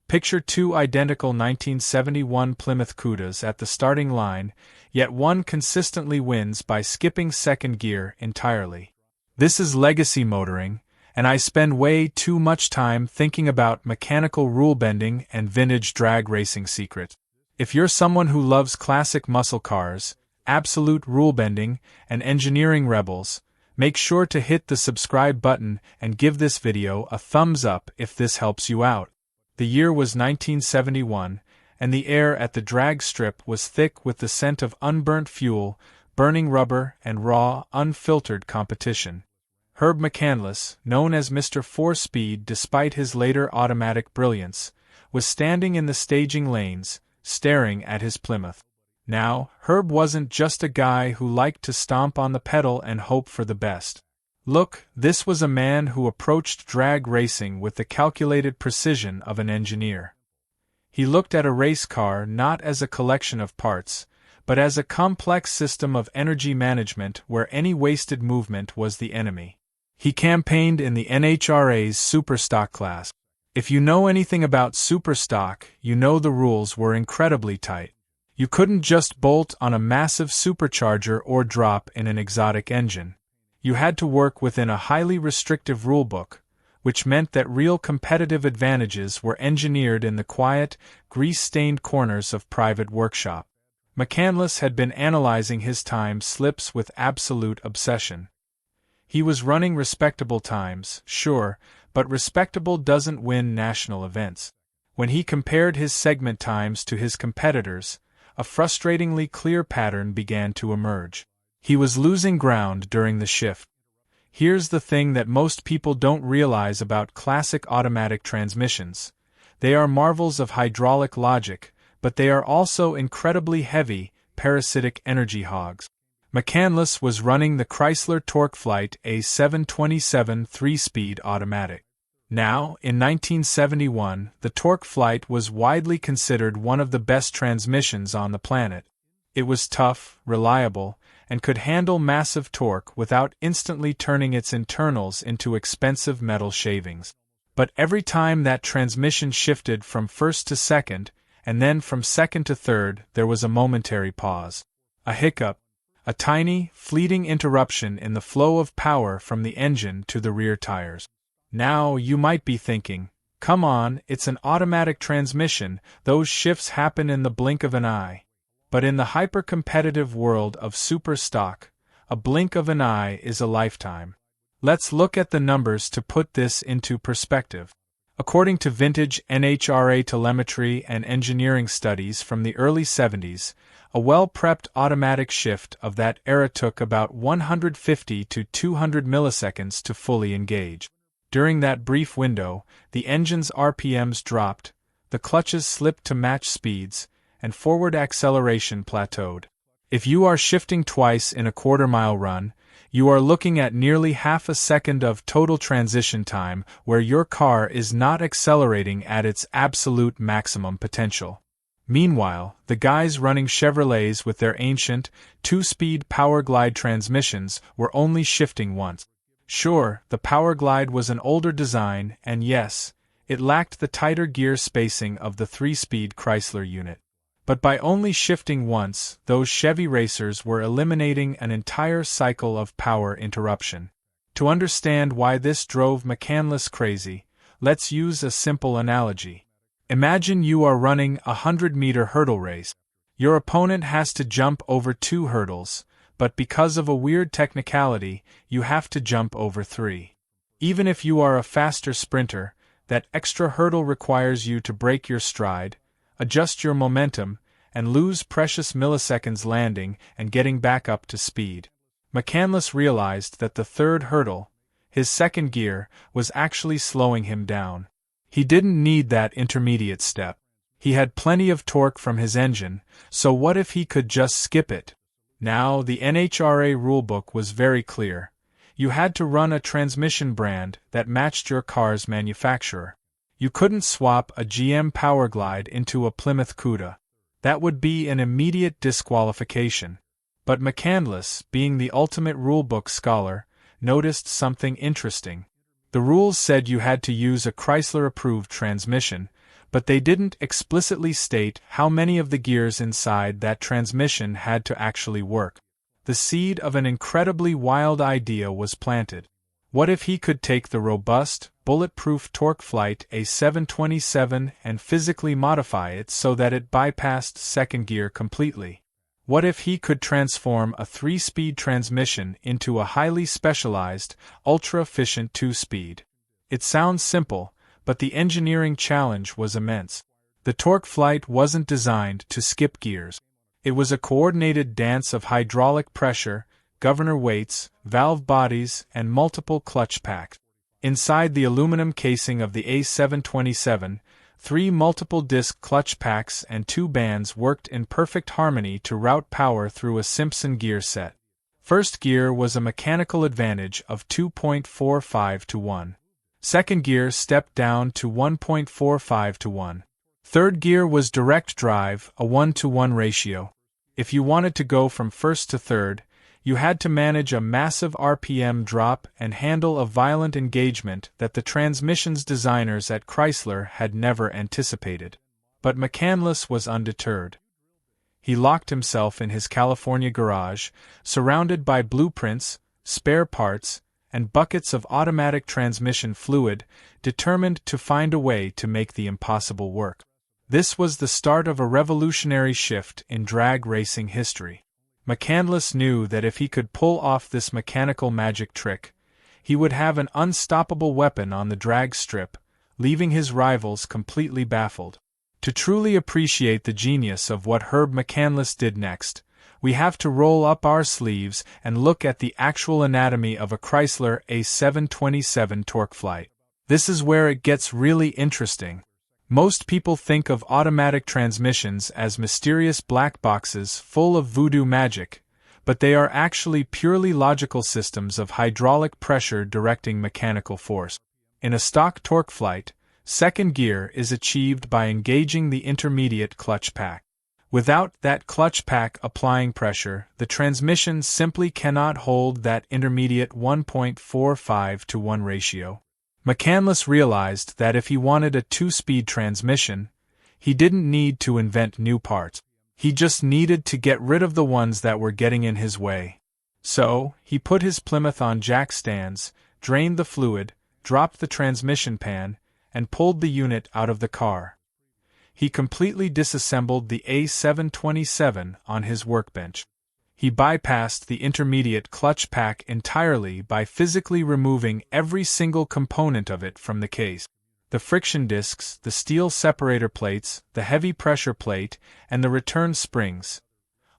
Picture two identical 1971 Plymouth Cudas at the starting line, yet one consistently wins by skipping second gear entirely. This is legacy motoring, and I spend way too much time thinking about mechanical rule bending and vintage drag racing secrets. If you're someone who loves classic muscle cars, absolute rule bending, and engineering rebels, make sure to hit the subscribe button and give this video a thumbs up if this helps you out. The year was 1971, and the air at the drag strip was thick with the scent of unburnt fuel, burning rubber, and raw, unfiltered competition. Herb McCandless, known as Mr. 4-Speed despite his later automatic brilliance, was standing in the staging lanes, staring at his Plymouth. Now, Herb wasn't just a guy who liked to stomp on the pedal and hope for the best. Look, this was a man who approached drag racing with the calculated precision of an engineer. He looked at a race car not as a collection of parts, but as a complex system of energy management where any wasted movement was the enemy. He campaigned in the NHRA's Super Stock class. If you know anything about Super Stock, you know the rules were incredibly tight. You couldn't just bolt on a massive supercharger or drop in an exotic engine. You had to work within a highly restrictive rulebook, which meant that real competitive advantages were engineered in the quiet, grease-stained corners of private workshop. McCandless had been analyzing his time slips with absolute obsession. He was running respectable times, sure, but respectable doesn't win national events. When he compared his segment times to his competitors, a frustratingly clear pattern began to emerge. He was losing ground during the shift. Here's the thing that most people don't realize about classic automatic transmissions. They are marvels of hydraulic logic, but they are also incredibly heavy, parasitic energy hogs. McCandless was running the Chrysler TorqueFlite A727 3-speed automatic. Now, in 1971, the TorqueFlite was widely considered one of the best transmissions on the planet. It was tough, reliable, and could handle massive torque without instantly turning its internals into expensive metal shavings. But every time that transmission shifted from first to second, and then from second to third, there was a momentary pause. A hiccup, a tiny, fleeting interruption in the flow of power from the engine to the rear tires. Now, you might be thinking, come on, it's an automatic transmission, those shifts happen in the blink of an eye. But in the hyper-competitive world of super stock, a blink of an eye is a lifetime. Let's look at the numbers to put this into perspective. According to vintage NHRA telemetry and engineering studies from the early 70s, a well-prepped automatic shift of that era took about 150 to 200 milliseconds to fully engage. During that brief window, the engine's RPMs dropped, the clutches slipped to match speeds, and forward acceleration plateaued. If you are shifting twice in a quarter-mile run, you are looking at nearly half a second of total transition time where your car is not accelerating at its absolute maximum potential. Meanwhile, the guys running Chevrolets with their ancient, 2-speed Powerglide transmissions were only shifting once. Sure, the Powerglide was an older design, and yes, it lacked the tighter gear spacing of the 3-speed Chrysler unit. But by only shifting once, those Chevy racers were eliminating an entire cycle of power interruption. To understand why this drove McCandless crazy, let's use a simple analogy. Imagine you are running a 100-meter hurdle race. Your opponent has to jump over 2 hurdles, but because of a weird technicality, you have to jump over 3. Even if you are a faster sprinter, that extra hurdle requires you to break your stride, adjust your momentum, and lose precious milliseconds landing and getting back up to speed. McCandless realized that the third hurdle, his second gear, was actually slowing him down. He didn't need that intermediate step. He had plenty of torque from his engine, so what if he could just skip it? Now, the NHRA Rulebook was very clear. You had to run a transmission brand that matched your car's manufacturer. You couldn't swap a GM Powerglide into a Plymouth Cuda. That would be an immediate disqualification. But McCandless, being the ultimate rulebook scholar, noticed something interesting. The rules said you had to use a Chrysler-approved transmission, but they didn't explicitly state how many of the gears inside that transmission had to actually work. The seed of an incredibly wild idea was planted. What if he could take the robust, bulletproof TorqueFlite A727 and physically modify it so that it bypassed second gear completely? What if he could transform a 3-speed transmission into a highly specialized, ultra-efficient 2-speed? It sounds simple, but the engineering challenge was immense. The TorqueFlite wasn't designed to skip gears. It was a coordinated dance of hydraulic pressure, governor weights, valve bodies, and multiple clutch packs. Inside the aluminum casing of the A727, 3 multiple-disc clutch packs and 2 bands worked in perfect harmony to route power through a Simpson gear set. First gear was a mechanical advantage of 2.45 to 1. Second gear stepped down to 1.45 to 1. Third gear was direct drive, a 1-to-1 ratio. If you wanted to go from first to third, you had to manage a massive RPM drop and handle a violent engagement that the transmission's designers at Chrysler had never anticipated. But McCandless was undeterred. He locked himself in his California garage, surrounded by blueprints, spare parts, and buckets of automatic transmission fluid, determined to find a way to make the impossible work. This was the start of a revolutionary shift in drag racing history. McCandless knew that if he could pull off this mechanical magic trick, he would have an unstoppable weapon on the drag strip, leaving his rivals completely baffled. To truly appreciate the genius of what Herb McCandless did next, we have to roll up our sleeves and look at the actual anatomy of a Chrysler A727 TorqueFlite. This is where it gets really interesting. Most people think of automatic transmissions as mysterious black boxes full of voodoo magic, but they are actually purely logical systems of hydraulic pressure directing mechanical force. In a stock TorqueFlite, second gear is achieved by engaging the intermediate clutch pack. Without that clutch pack applying pressure, the transmission simply cannot hold that intermediate 1.45 to 1 ratio. McCandless realized that if he wanted a 2-speed transmission, he didn't need to invent new parts. He just needed to get rid of the ones that were getting in his way. So, he put his Plymouth on jack stands, drained the fluid, dropped the transmission pan, and pulled the unit out of the car. He completely disassembled the A727 on his workbench. He bypassed the intermediate clutch pack entirely by physically removing every single component of it from the case. The friction discs, the steel separator plates, the heavy pressure plate, and the return springs.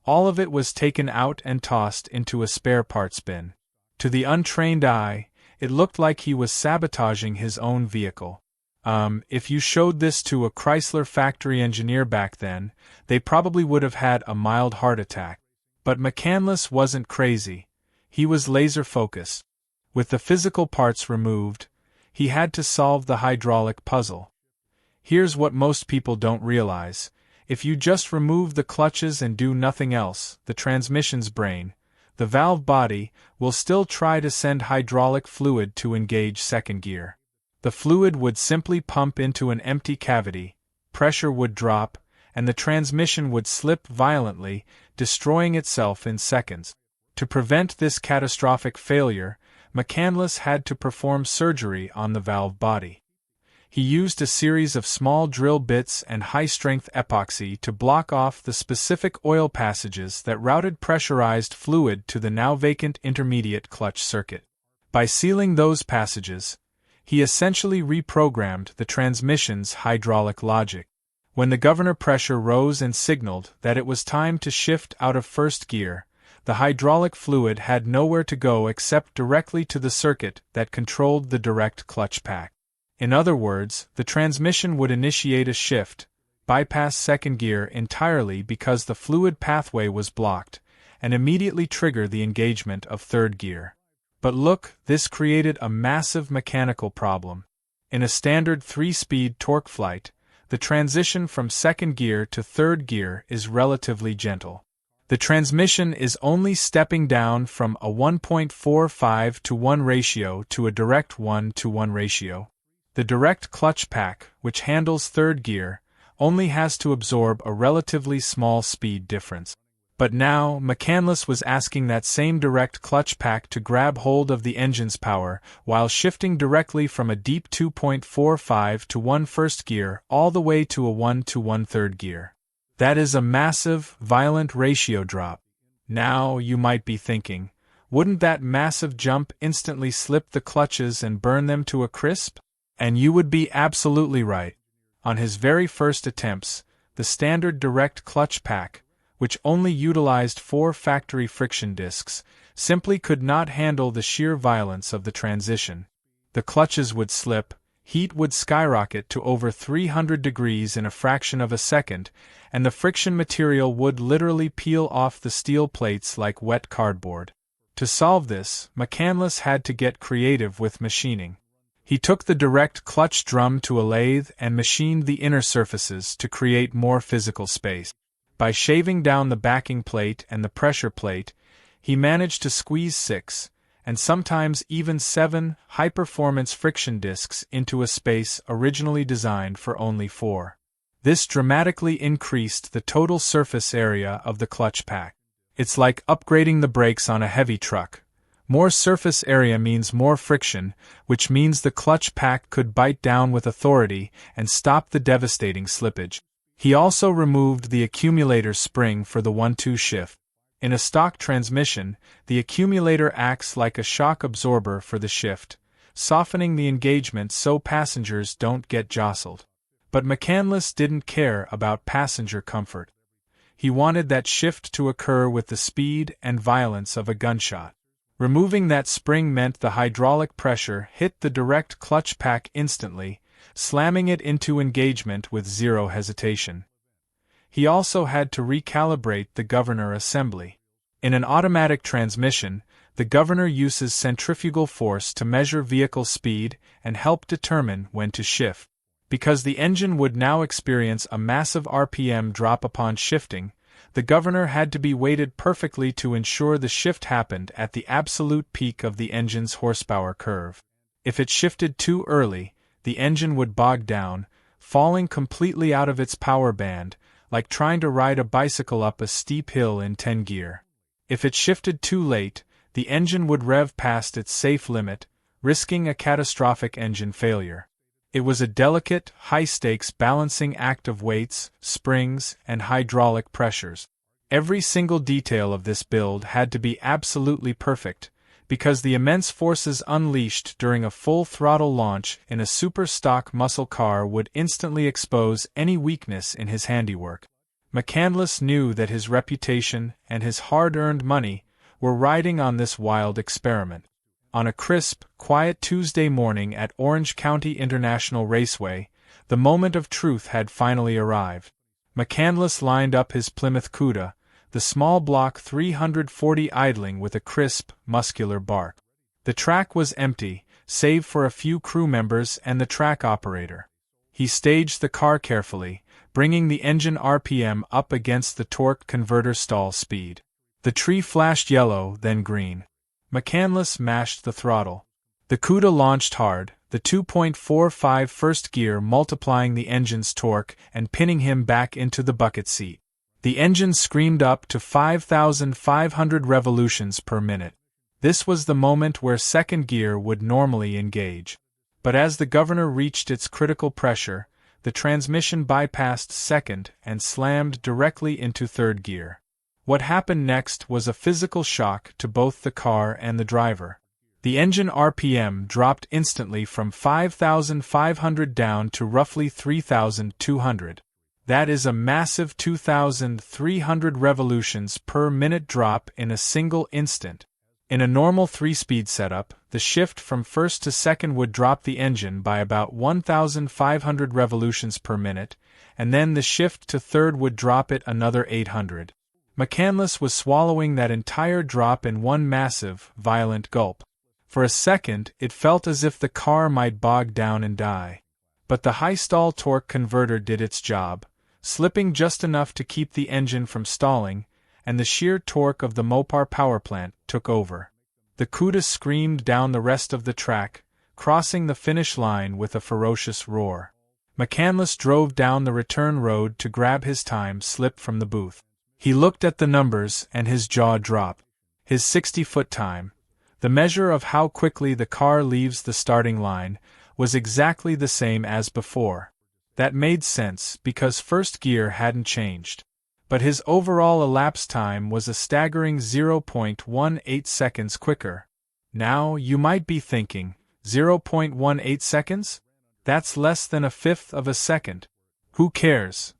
All of it was taken out and tossed into a spare parts bin. To the untrained eye, it looked like he was sabotaging his own vehicle. If you showed this to a Chrysler factory engineer back then, they probably would have had a mild heart attack. But McCandless wasn't crazy. He was laser-focused. With the physical parts removed, he had to solve the hydraulic puzzle. Here's what most people don't realize. If you just remove the clutches and do nothing else, the transmission's brain, the valve body, will still try to send hydraulic fluid to engage second gear. The fluid would simply pump into an empty cavity, pressure would drop, and the transmission would slip violently, destroying itself in seconds. To prevent this catastrophic failure, McCandless had to perform surgery on the valve body. He used a series of small drill bits and high-strength epoxy to block off the specific oil passages that routed pressurized fluid to the now vacant intermediate clutch circuit. By sealing those passages, he essentially reprogrammed the transmission's hydraulic logic. When the governor pressure rose and signaled that it was time to shift out of first gear, the hydraulic fluid had nowhere to go except directly to the circuit that controlled the direct clutch pack. In other words, the transmission would initiate a shift, bypass second gear entirely because the fluid pathway was blocked, and immediately trigger the engagement of third gear. But look, this created a massive mechanical problem. In a standard 3-speed TorqueFlite, the transition from second gear to third gear is relatively gentle. The transmission is only stepping down from a 1.45 to 1 ratio to a direct 1 to 1 ratio. The direct clutch pack, which handles third gear, only has to absorb a relatively small speed difference. But now, McCandless was asking that same direct clutch pack to grab hold of the engine's power while shifting directly from a deep 2.45 to 1 first gear all the way to a 1 to 1 third gear. That is a massive, violent ratio drop. Now, you might be thinking, wouldn't that massive jump instantly slip the clutches and burn them to a crisp? And you would be absolutely right. On his very first attempts, the standard direct clutch pack, which only utilized 4 factory friction discs, simply could not handle the sheer violence of the transition. The clutches would slip, heat would skyrocket to over 300 degrees in a fraction of a second, and the friction material would literally peel off the steel plates like wet cardboard. To solve this, McCandless had to get creative with machining. He took the direct clutch drum to a lathe and machined the inner surfaces to create more physical space. By shaving down the backing plate and the pressure plate, he managed to squeeze 6, and sometimes even 7, high-performance friction discs into a space originally designed for only 4. This dramatically increased the total surface area of the clutch pack. It's like upgrading the brakes on a heavy truck. More surface area means more friction, which means the clutch pack could bite down with authority and stop the devastating slippage. He also removed the accumulator spring for the 1-2 shift. In a stock transmission, the accumulator acts like a shock absorber for the shift, softening the engagement so passengers don't get jostled. But McCandless didn't care about passenger comfort. He wanted that shift to occur with the speed and violence of a gunshot. Removing that spring meant the hydraulic pressure hit the direct clutch pack instantly, slamming it into engagement with zero hesitation. He also had to recalibrate the governor assembly. In an automatic transmission, the governor uses centrifugal force to measure vehicle speed and help determine when to shift. Because the engine would now experience a massive RPM drop upon shifting, the governor had to be weighted perfectly to ensure the shift happened at the absolute peak of the engine's horsepower curve. If it shifted too early, the engine would bog down, falling completely out of its power band, like trying to ride a bicycle up a steep hill in 10 gear. If it shifted too late, the engine would rev past its safe limit, risking a catastrophic engine failure. It was a delicate, high-stakes balancing act of weights, springs, and hydraulic pressures. Every single detail of this build had to be absolutely perfect, because the immense forces unleashed during a full-throttle launch in a super stock muscle car would instantly expose any weakness in his handiwork. McCandless knew that his reputation and his hard-earned money were riding on this wild experiment. On a crisp, quiet Tuesday morning at Orange County International Raceway, the moment of truth had finally arrived. McCandless lined up his Plymouth Cuda, the small block 340 idling with a crisp, muscular bark. The track was empty, save for a few crew members and the track operator. He staged the car carefully, bringing the engine RPM up against the torque converter stall speed. The tree flashed yellow, then green. McCandless mashed the throttle. The Cuda launched hard, the 2.45 first gear multiplying the engine's torque and pinning him back into the bucket seat. The engine screamed up to 5,500 revolutions per minute. This was the moment where second gear would normally engage. But as the governor reached its critical pressure, the transmission bypassed second and slammed directly into third gear. What happened next was a physical shock to both the car and the driver. The engine RPM dropped instantly from 5,500 down to roughly 3,200. That is a massive 2,300 revolutions per minute drop in a single instant. In a normal 3-speed setup, the shift from first to second would drop the engine by about 1,500 revolutions per minute, and then the shift to third would drop it another 800. McCandless was swallowing that entire drop in one massive, violent gulp. For a second, it felt as if the car might bog down and die. But the high stall torque converter did its job, slipping just enough to keep the engine from stalling, and the sheer torque of the Mopar power plant took over. The Cuda screamed down the rest of the track, crossing the finish line with a ferocious roar. McCandless drove down the return road to grab his time slip from the booth. He looked at the numbers and his jaw dropped. His 60-foot time, the measure of how quickly the car leaves the starting line, was exactly the same as before. That made sense because first gear hadn't changed. But his overall elapsed time was a staggering 0.18 seconds quicker. Now, you might be thinking, 0.18 seconds? That's less than a fifth of a second. Who cares?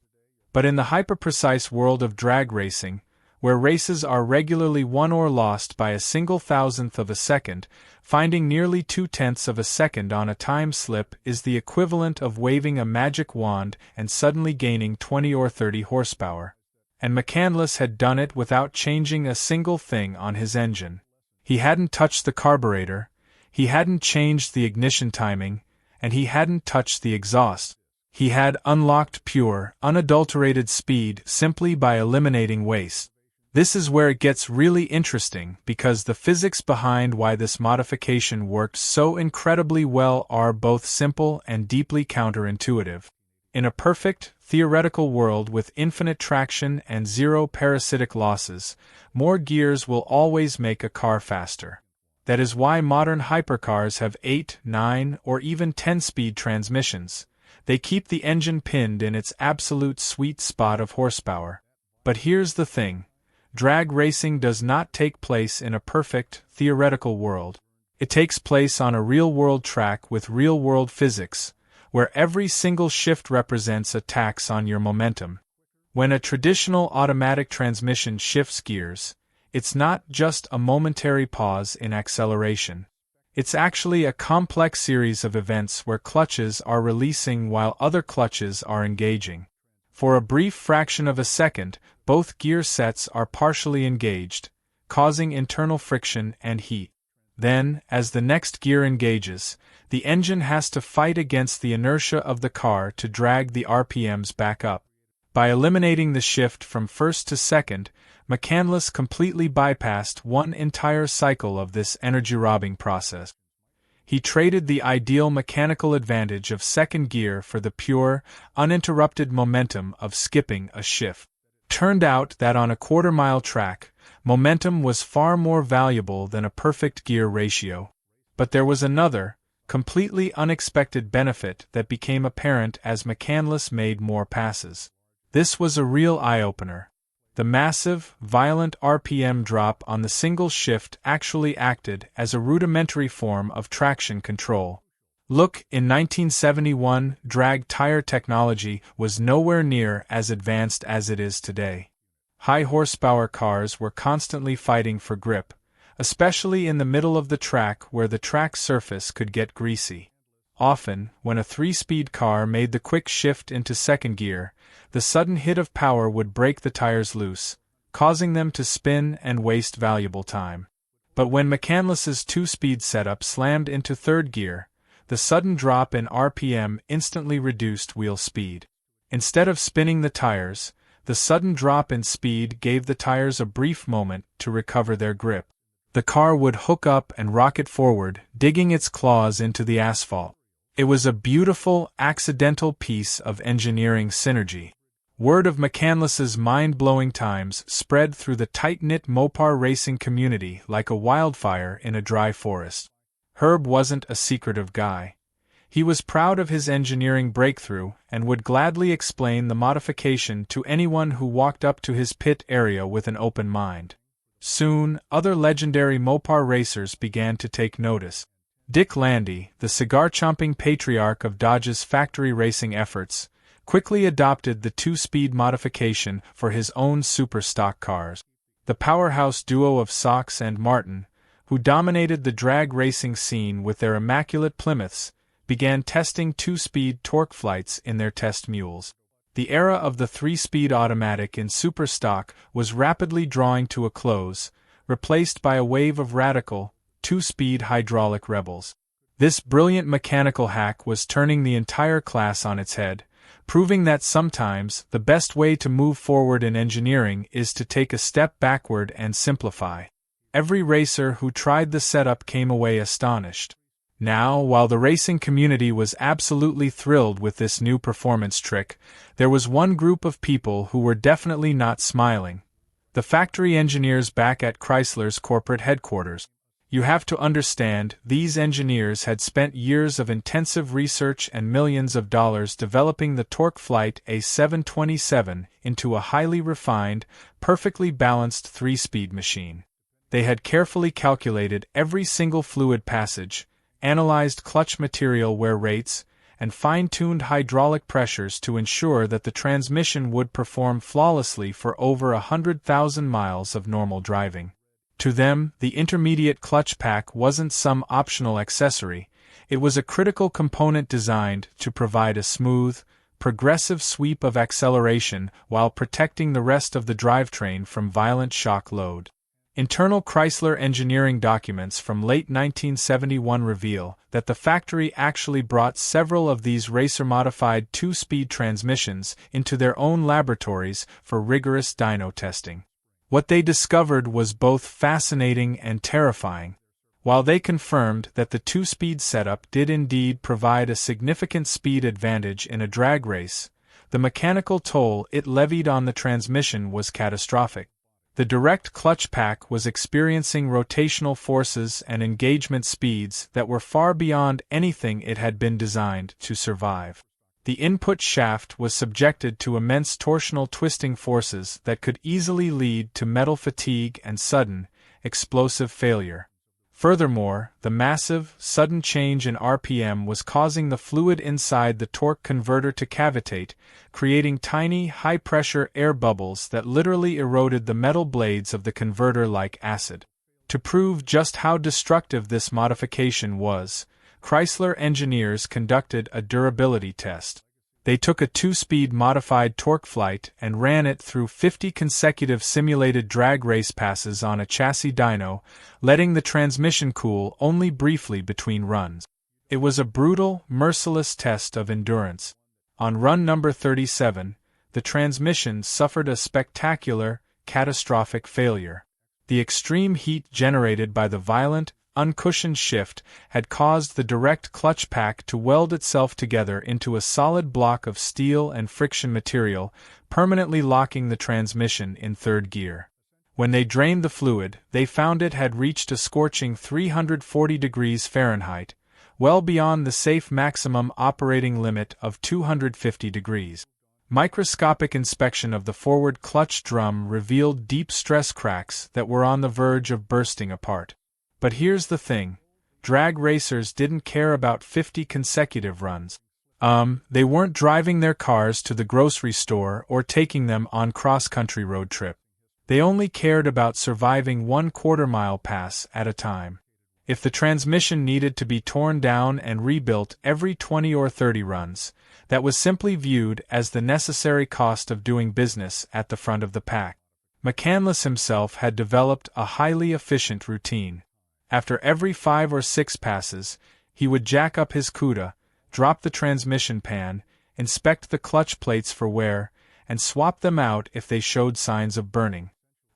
But in the hyper-precise world of drag racing, where races are regularly won or lost by a single thousandth of a second, finding nearly 0.2 of a second on a time slip is the equivalent of waving a magic wand and suddenly gaining 20 or 30 horsepower. And McCandless had done it without changing a single thing on his engine. He hadn't touched the carburetor, he hadn't changed the ignition timing, and he hadn't touched the exhaust. He had unlocked pure, unadulterated speed simply by eliminating waste. This is where it gets really interesting because the physics behind why this modification worked so incredibly well are both simple and deeply counterintuitive. In a perfect, theoretical world with infinite traction and zero parasitic losses, more gears will always make a car faster. That is why modern hypercars have 8, 9, or even 10-speed transmissions. They keep the engine pinned in its absolute sweet spot of horsepower. But here's the thing. Drag racing does not take place in a perfect, theoretical world. It takes place on a real-world track with real-world physics, where every single shift represents a tax on your momentum. When a traditional automatic transmission shifts gears, it's not just a momentary pause in acceleration. It's actually a complex series of events where clutches are releasing while other clutches are engaging. For a brief fraction of a second, both gear sets are partially engaged, causing internal friction and heat. Then, as the next gear engages, the engine has to fight against the inertia of the car to drag the RPMs back up. By eliminating the shift from first to second, McCandless completely bypassed one entire cycle of this energy-robbing process. He traded the ideal mechanical advantage of second gear for the pure, uninterrupted momentum of skipping a shift. Turned out that on a quarter-mile track, momentum was far more valuable than a perfect gear ratio. But there was another, completely unexpected benefit that became apparent as McCandless made more passes. This was a real eye-opener. The massive, violent RPM drop on the single shift actually acted as a rudimentary form of traction control. Look, in 1971, drag tire technology was nowhere near as advanced as it is today. High-horsepower cars were constantly fighting for grip, especially in the middle of the track where the track surface could get greasy. Often, when a 3-speed car made the quick shift into second gear, the sudden hit of power would break the tires loose, causing them to spin and waste valuable time. But when McCandless's 2-speed setup slammed into third gear, the sudden drop in RPM instantly reduced wheel speed. Instead of spinning the tires, the sudden drop in speed gave the tires a brief moment to recover their grip. The car would hook up and rocket forward, digging its claws into the asphalt. It was a beautiful, accidental piece of engineering synergy. Word of McCandless's mind-blowing times spread through the tight-knit Mopar racing community like a wildfire in a dry forest. Herb wasn't a secretive guy. He was proud of his engineering breakthrough and would gladly explain the modification to anyone who walked up to his pit area with an open mind. Soon, other legendary Mopar racers began to take notice. Dick Landy, the cigar-chomping patriarch of Dodge's factory racing efforts, quickly adopted the 2-speed modification for his own super stock cars. The powerhouse duo of Sox and Martin, who dominated the drag racing scene with their immaculate Plymouths, began testing 2-speed TorqueFlites in their test mules. The era of the 3-speed automatic in super stock was rapidly drawing to a close, replaced by a wave of radical, 2-speed hydraulic rebels. This brilliant mechanical hack was turning the entire class on its head, proving that sometimes the best way to move forward in engineering is to take a step backward and simplify. Every racer who tried the setup came away astonished. Now, while the racing community was absolutely thrilled with this new performance trick, there was one group of people who were definitely not smiling: the factory engineers back at Chrysler's corporate headquarters. You have to understand, these engineers had spent years of intensive research and millions of dollars developing the TorqueFlite A727 into a highly refined, perfectly balanced three-speed machine. They had carefully calculated every single fluid passage, analyzed clutch material wear rates, and fine-tuned hydraulic pressures to ensure that the transmission would perform flawlessly for over 100,000 miles of normal driving. To them, the intermediate clutch pack wasn't some optional accessory, it was a critical component designed to provide a smooth, progressive sweep of acceleration while protecting the rest of the drivetrain from violent shock load. Internal Chrysler engineering documents from late 1971 reveal that the factory actually brought several of these racer-modified two-speed transmissions into their own laboratories for rigorous dyno testing. What they discovered was both fascinating and terrifying. While they confirmed that the two-speed setup did indeed provide a significant speed advantage in a drag race, the mechanical toll it levied on the transmission was catastrophic. The direct clutch pack was experiencing rotational forces and engagement speeds that were far beyond anything it had been designed to survive. The input shaft was subjected to immense torsional twisting forces that could easily lead to metal fatigue and sudden, explosive failure. Furthermore, the massive, sudden change in RPM was causing the fluid inside the torque converter to cavitate, creating tiny, high-pressure air bubbles that literally eroded the metal blades of the converter like acid. To prove just how destructive this modification was, Chrysler engineers conducted a durability test. They took a two-speed modified TorqueFlite and ran it through 50 consecutive simulated drag race passes on a chassis dyno, letting the transmission cool only briefly between runs. It was a brutal, merciless test of endurance. On run number 37, the transmission suffered a spectacular, catastrophic failure. The extreme heat generated by the violent, uncushioned shift had caused the direct clutch pack to weld itself together into a solid block of steel and friction material, permanently locking the transmission in third gear. When they drained the fluid, they found it had reached a scorching 340 degrees Fahrenheit, well beyond the safe maximum operating limit of 250 degrees. Microscopic inspection of the forward clutch drum revealed deep stress cracks that were on the verge of bursting apart. But here's the thing, drag racers didn't care about 50 consecutive runs. They weren't driving their cars to the grocery store or taking them on cross-country road trip. They only cared about surviving 1/4 mile pass at a time. If the transmission needed to be torn down and rebuilt every 20 or 30 runs, that was simply viewed as the necessary cost of doing business at the front of the pack. McCandless himself had developed a highly efficient routine. After every 5 or 6 passes, he would jack up his Cuda, drop the transmission pan, inspect the clutch plates for wear, and swap them out if they showed signs of burning.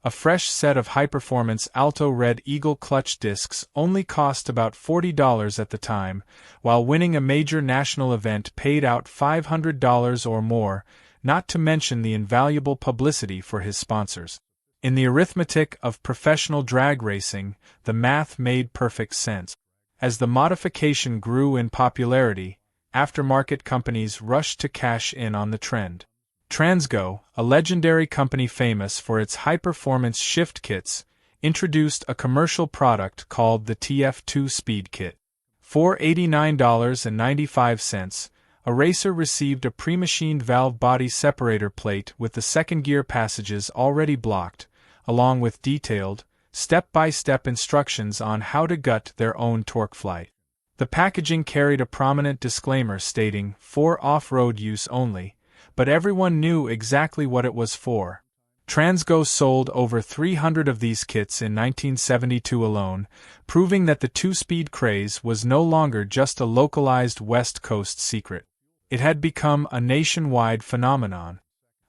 A fresh set of high-performance Alto Red Eagle clutch discs only cost about $40 at the time, while winning a major national event paid out $500 or more, not to mention the invaluable publicity for his sponsors. In the arithmetic of professional drag racing, the math made perfect sense. As the modification grew in popularity, aftermarket companies rushed to cash in on the trend. TransGo, a legendary company famous for its high-performance shift kits, introduced a commercial product called the TF2 Speed Kit. For $89.95, a racer received a pre-machined valve body separator plate with the second gear passages already blocked, along with detailed, step-by-step instructions on how to gut their own TorqueFlite. The packaging carried a prominent disclaimer stating, "For off-road use only," but everyone knew exactly what it was for. TransGo sold over 300 of these kits in 1972 alone, proving that the two-speed craze was no longer just a localized West Coast secret. It had become a nationwide phenomenon.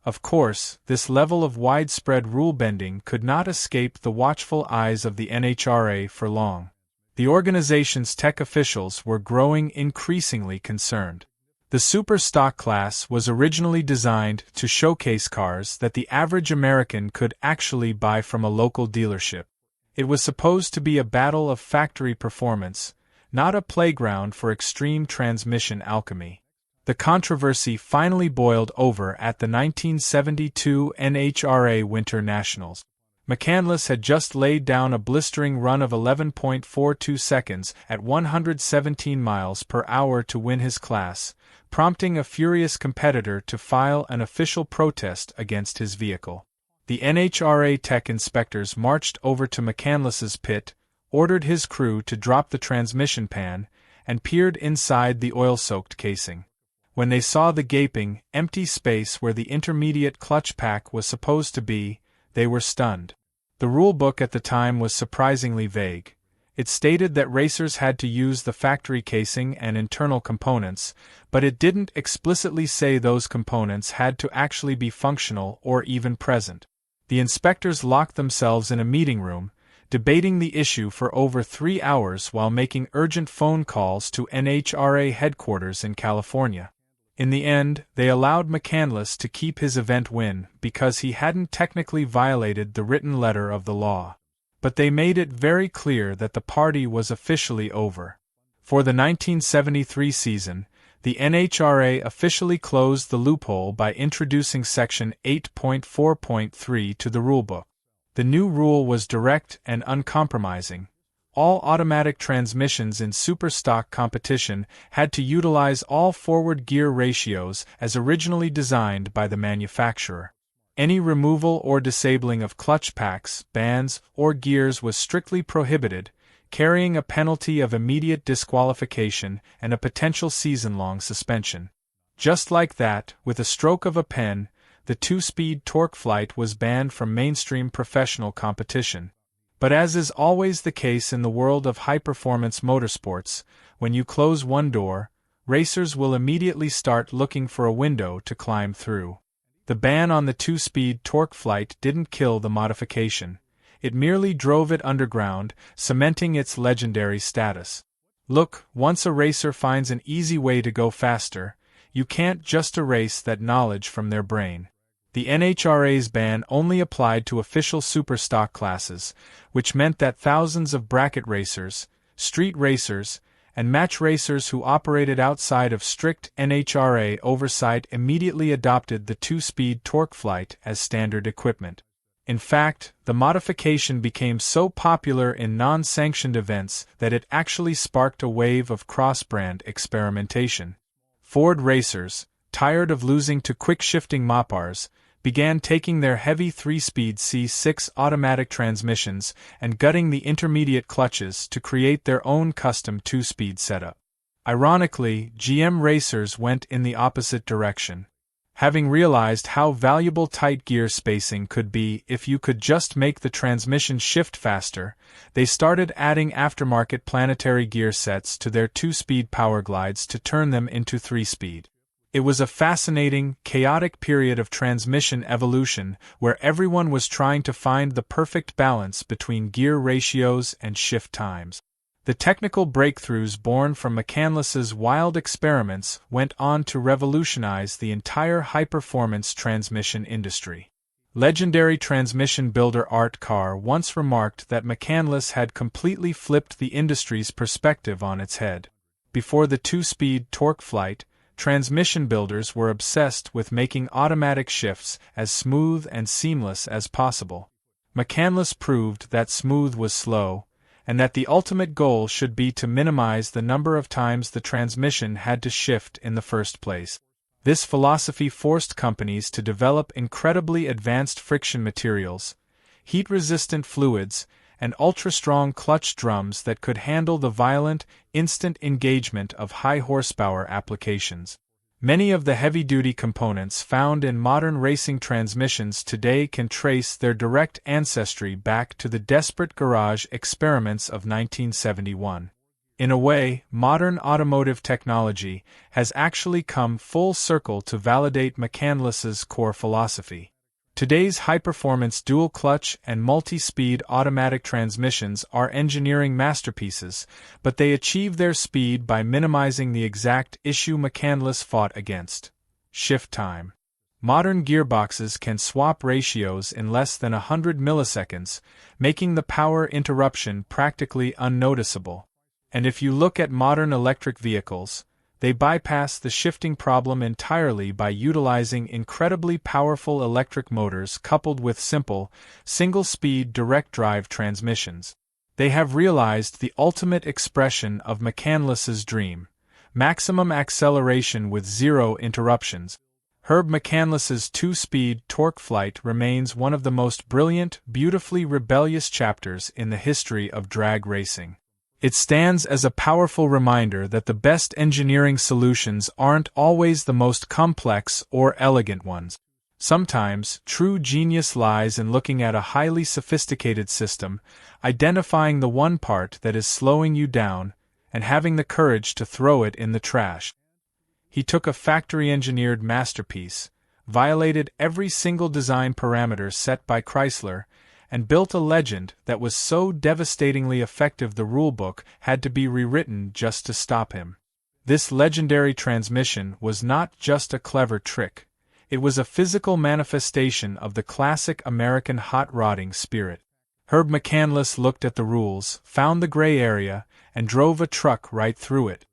Of course, this level of widespread rule-bending could not escape the watchful eyes of the NHRA for long. The organization's tech officials were growing increasingly concerned. The Super Stock class was originally designed to showcase cars that the average American could actually buy from a local dealership. It was supposed to be a battle of factory performance, not a playground for extreme transmission alchemy. The controversy finally boiled over at the 1972 NHRA Winter Nationals. McCandless had just laid down a blistering run of 11.42 seconds at 117 miles per hour to win his class, prompting a furious competitor to file an official protest against his vehicle. The NHRA tech inspectors marched over to McCandless's pit, ordered his crew to drop the transmission pan, and peered inside the oil-soaked casing. When they saw the gaping, empty space where the intermediate clutch pack was supposed to be, they were stunned. The rulebook at the time was surprisingly vague. It stated that racers had to use the factory casing and internal components, but it didn't explicitly say those components had to actually be functional or even present. The inspectors locked themselves in a meeting room, debating the issue for over 3 hours while making urgent phone calls to NHRA headquarters in California. In the end, they allowed McCandless to keep his event win because he hadn't technically violated the written letter of the law. But they made it very clear that the party was officially over. For the 1973 season, the NHRA officially closed the loophole by introducing Section 8.4.3 to the rulebook. The new rule was direct and uncompromising. All automatic transmissions in Super Stock competition had to utilize all forward gear ratios as originally designed by the manufacturer. Any removal or disabling of clutch packs, bands, or gears was strictly prohibited, carrying a penalty of immediate disqualification and a potential season-long suspension. Just like that, with a stroke of a pen, the 2-speed TorqueFlite was banned from mainstream professional competition. But as is always the case in the world of high-performance motorsports, when you close one door, racers will immediately start looking for a window to climb through. The ban on the 2-speed TorqueFlite didn't kill the modification. It merely drove it underground, cementing its legendary status. Look, once a racer finds an easy way to go faster, you can't just erase that knowledge from their brain. The NHRA's ban only applied to official Super Stock classes, which meant that thousands of bracket racers, street racers, and match racers who operated outside of strict NHRA oversight immediately adopted the 2-speed TorqueFlite as standard equipment. In fact, the modification became so popular in non-sanctioned events that it actually sparked a wave of cross-brand experimentation. Ford racers, tired of losing to quick-shifting Mopars, began taking their heavy 3-speed C6 automatic transmissions and gutting the intermediate clutches to create their own custom 2-speed setup. Ironically, GM racers went in the opposite direction. Having realized how valuable tight gear spacing could be if you could just make the transmission shift faster, they started adding aftermarket planetary gear sets to their 2-speed Powerglides to turn them into 3-speed. It was a fascinating, chaotic period of transmission evolution where everyone was trying to find the perfect balance between gear ratios and shift times. The technical breakthroughs born from McCandless's wild experiments went on to revolutionize the entire high-performance transmission industry. Legendary transmission builder Art Carr once remarked that McCandless had completely flipped the industry's perspective on its head. Before the 2-speed TorqueFlite, transmission builders were obsessed with making automatic shifts as smooth and seamless as possible. McCandless proved that smooth was slow, and that the ultimate goal should be to minimize the number of times the transmission had to shift in the first place. This philosophy forced companies to develop incredibly advanced friction materials, heat-resistant fluids, and ultra-strong clutch drums that could handle the violent, instant engagement of high-horsepower applications. Many of the heavy-duty components found in modern racing transmissions today can trace their direct ancestry back to the desperate garage experiments of 1971. In a way, modern automotive technology has actually come full circle to validate McCandless's core philosophy. Today's high-performance dual-clutch and multi-speed automatic transmissions are engineering masterpieces, but they achieve their speed by minimizing the exact issue McCandless fought against: shift time. Modern gearboxes can swap ratios in less than 100 milliseconds, making the power interruption practically unnoticeable. And if you look at modern electric vehicles, they bypass the shifting problem entirely by utilizing incredibly powerful electric motors coupled with simple, single-speed direct-drive transmissions. They have realized the ultimate expression of McCandless's dream: maximum acceleration with zero interruptions. Herb McCandless's two-speed TorqueFlite remains one of the most brilliant, beautifully rebellious chapters in the history of drag racing. It stands as a powerful reminder that the best engineering solutions aren't always the most complex or elegant ones. Sometimes, true genius lies in looking at a highly sophisticated system, identifying the one part that is slowing you down, and having the courage to throw it in the trash. He took a factory-engineered masterpiece, violated every single design parameter set by Chrysler, and built a legend that was so devastatingly effective the rulebook had to be rewritten just to stop him. This legendary transmission was not just a clever trick, it was a physical manifestation of the classic American hot rodding spirit. Herb McCandless looked at the rules, found the gray area, and drove a truck right through it.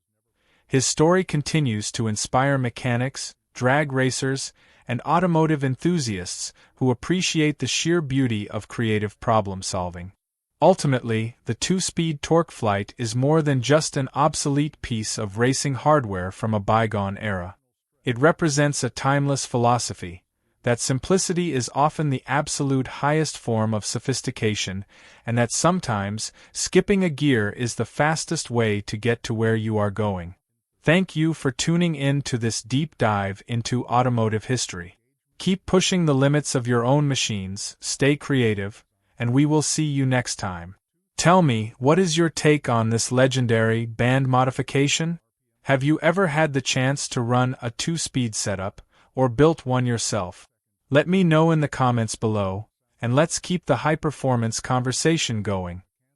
His story continues to inspire mechanics, drag racers, and automotive enthusiasts who appreciate the sheer beauty of creative problem-solving. Ultimately, the two-speed TorqueFlite is more than just an obsolete piece of racing hardware from a bygone era. It represents a timeless philosophy, that simplicity is often the absolute highest form of sophistication, and that sometimes, skipping a gear is the fastest way to get to where you are going. Thank you for tuning in to this deep dive into automotive history. Keep pushing the limits of your own machines, stay creative, and we will see you next time. Tell me, what is your take on this legendary band modification? Have you ever had the chance to run a two-speed setup, or built one yourself? Let me know in the comments below, and let's keep the high-performance conversation going.